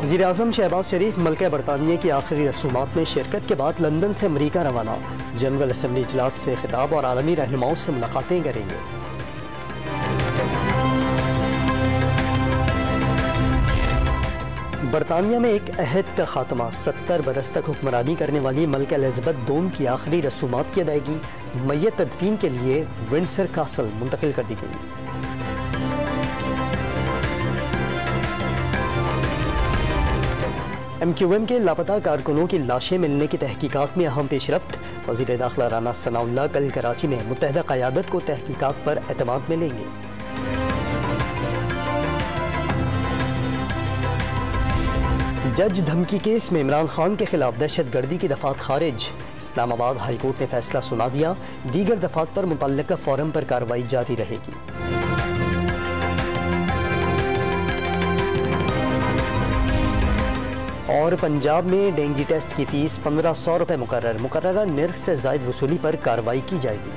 वज़ीर-ए-आज़म शहबाज शरीफ मुल्क बरतानिया की आखिरी रसूमात में शिरकत के बाद लंदन से अमरीका रवाना। जनरल असम्बली इजलास से खिताब और आलमी रहनुमाओं से मुलाकातें करेंगे। बरतानिया में एक अहद का खात्मा। 70 बरस तक हुक्मरानी करने वाली मलिका एलिज़ाबेथ दोम की आखिरी रसूमात की अदायगी मैयत तदफीन के लिए विंडसर कासल मुंतकिल कर दी गई। MQM के लापता कारकुनों की लाशें मिलने की तहकीकात में अहम पेशरफ्त। वज़ीर दाखिला राना सनाउल्लाह कल कराची में मुत्तहदा क़यादत को तहकीकात पर एतमाद में लेंगे। जज धमकी केस में इमरान खान के खिलाफ दहशतगर्दी की दफात खारिज। इस्लामाबाद हाई कोर्ट ने फैसला सुना दिया, दीगर दफात पर मुतल्लिका फोरम पर कार्रवाई जारी रहेगी। और पंजाब में डेंगू टेस्ट की फीस 1500 रुपये मुकर्रर। मुकर्ररा निर्ख से ज़ायद वसूली पर कार्रवाई की जाएगी।